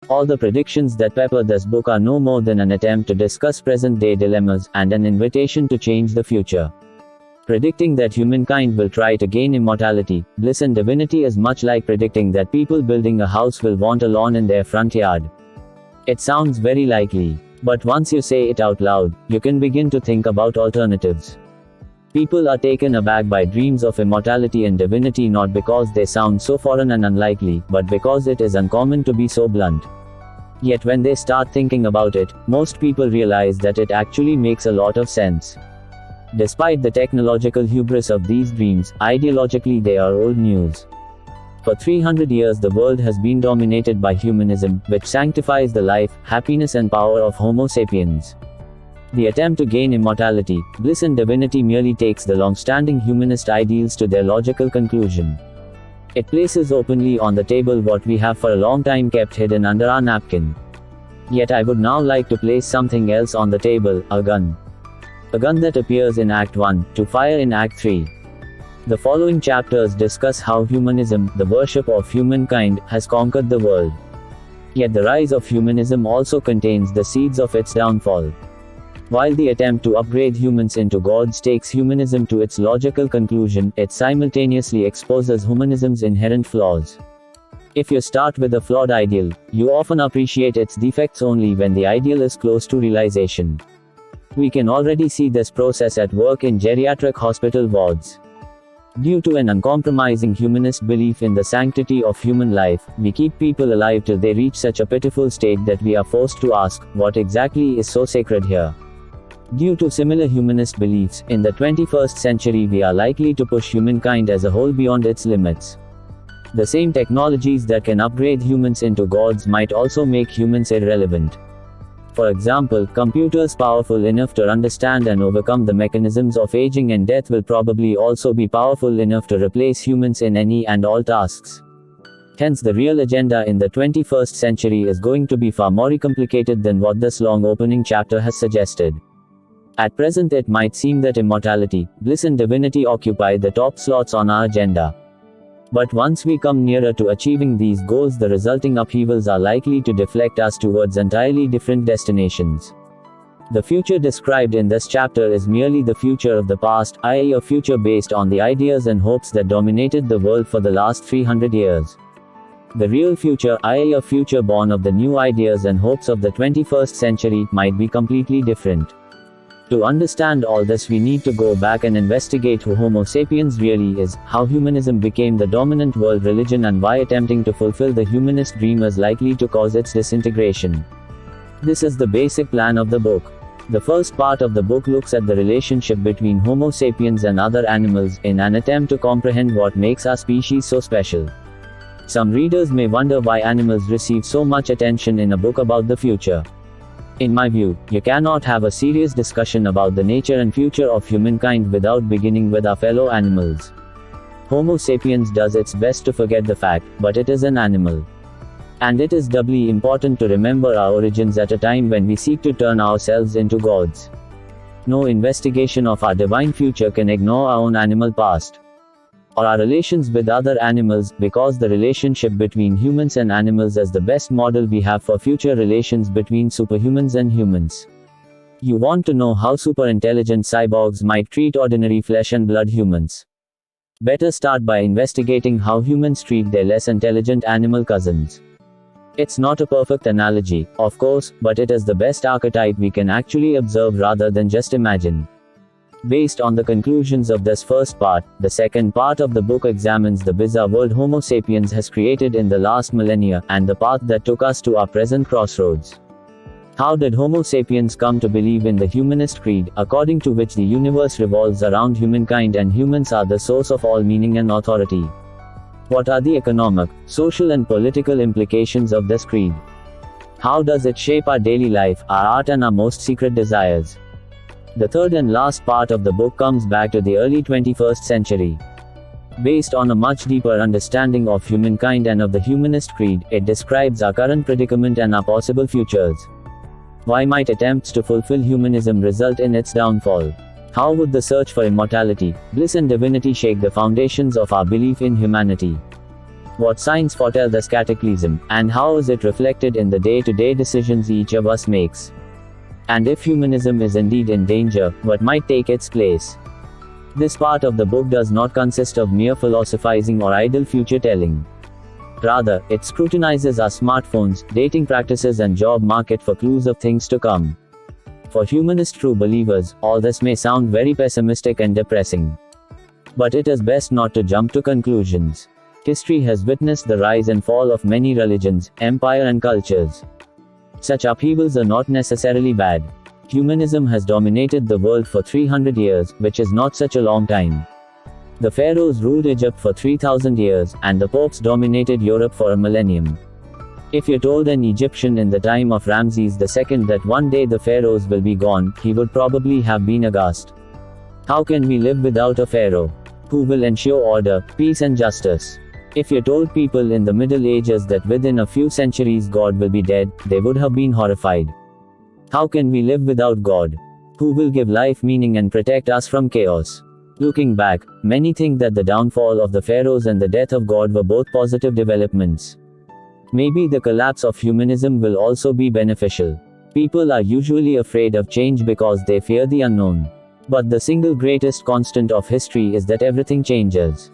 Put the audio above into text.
All the predictions that pepper this book are no more than an attempt to discuss present-day dilemmas, and an invitation to change the future. Predicting that humankind will try to gain immortality, bliss and divinity is much like predicting that people building a house will want a lawn in their front yard. It sounds very likely. But once you say it out loud, you can begin to think about alternatives. People are taken aback by dreams of immortality and divinity not because they sound so foreign and unlikely, but because it is uncommon to be so blunt. Yet when they start thinking about it, most people realize that it actually makes a lot of sense. Despite the technological hubris of these dreams, ideologically they are old news. For 300 years the world has been dominated by humanism, which sanctifies the life, happiness and power of Homo sapiens. The attempt to gain immortality, bliss and divinity merely takes the long-standing humanist ideals to their logical conclusion. It places openly on the table what we have for a long time kept hidden under our napkin. Yet I would now like to place something else on the table, a gun. A gun that appears in Act 1, to fire in Act 3. The following chapters discuss how humanism, the worship of humankind, has conquered the world. Yet the rise of humanism also contains the seeds of its downfall. While the attempt to upgrade humans into gods takes humanism to its logical conclusion, it simultaneously exposes humanism's inherent flaws. If you start with a flawed ideal, you often appreciate its defects only when the ideal is close to realization. We can already see this process at work in geriatric hospital wards. Due to an uncompromising humanist belief in the sanctity of human life, we keep people alive till they reach such a pitiful state that we are forced to ask, what exactly is so sacred here? Due to similar humanist beliefs, in the 21st century we are likely to push humankind as a whole beyond its limits. The same technologies that can upgrade humans into gods might also make humans irrelevant. For example, computers powerful enough to understand and overcome the mechanisms of aging and death will probably also be powerful enough to replace humans in any and all tasks. Hence the real agenda in the 21st century is going to be far more complicated than what this long opening chapter has suggested. At present it might seem that immortality, bliss and divinity occupy the top slots on our agenda. But once we come nearer to achieving these goals, the resulting upheavals are likely to deflect us towards entirely different destinations. The future described in this chapter is merely the future of the past, i.e. a future based on the ideas and hopes that dominated the world for the last 300 years. The real future, i.e. a future born of the new ideas and hopes of the 21st century, might be completely different. To understand all this we need to go back and investigate who Homo sapiens really is, how humanism became the dominant world religion and why attempting to fulfill the humanist dream is likely to cause its disintegration. This is the basic plan of the book. The first part of the book looks at the relationship between Homo sapiens and other animals, in an attempt to comprehend what makes our species so special. Some readers may wonder why animals receive so much attention in a book about the future. In my view, you cannot have a serious discussion about the nature and future of humankind without beginning with our fellow animals. Homo sapiens does its best to forget the fact, but it is an animal. And it is doubly important to remember our origins at a time when we seek to turn ourselves into gods. No investigation of our divine future can ignore our own animal past. Or our relations with other animals, because the relationship between humans and animals is the best model we have for future relations between superhumans and humans. You want to know how super-intelligent cyborgs might treat ordinary flesh and blood humans. Better start by investigating how humans treat their less intelligent animal cousins. It's not a perfect analogy, of course, but it is the best archetype we can actually observe rather than just imagine. Based on the conclusions of this first part, the second part of the book examines the bizarre world Homo sapiens has created in the last millennia, and the path that took us to our present crossroads. How did Homo sapiens come to believe in the humanist creed, according to which the universe revolves around humankind and humans are the source of all meaning and authority? What are the economic, social and political implications of this creed? How does it shape our daily life, our art and our most secret desires? The third and last part of the book comes back to the early 21st century. Based on a much deeper understanding of humankind and of the humanist creed, it describes our current predicament and our possible futures. Why might attempts to fulfill humanism result in its downfall? How would the search for immortality, bliss and divinity shake the foundations of our belief in humanity? What signs foretell this cataclysm, and how is it reflected in the day-to-day decisions each of us makes? And if humanism is indeed in danger, what might take its place? This part of the book does not consist of mere philosophizing or idle future-telling. Rather, it scrutinizes our smartphones, dating practices and job market for clues of things to come. For humanist true believers, all this may sound very pessimistic and depressing. But it is best not to jump to conclusions. History has witnessed the rise and fall of many religions, empire and cultures. Such upheavals are not necessarily bad. Humanism has dominated the world for 300 years, which is not such a long time. The pharaohs ruled Egypt for 3,000 years, and the popes dominated Europe for a millennium. If you told an Egyptian in the time of Ramses II that one day the pharaohs will be gone, he would probably have been aghast. How can we live without a pharaoh? Who will ensure order, peace and justice? If you told people in the Middle Ages that within a few centuries God will be dead, they would have been horrified. How can we live without God? Who will give life meaning and protect us from chaos? Looking back, many think that the downfall of the pharaohs and the death of God were both positive developments. Maybe the collapse of humanism will also be beneficial. People are usually afraid of change because they fear the unknown. But the single greatest constant of history is that everything changes.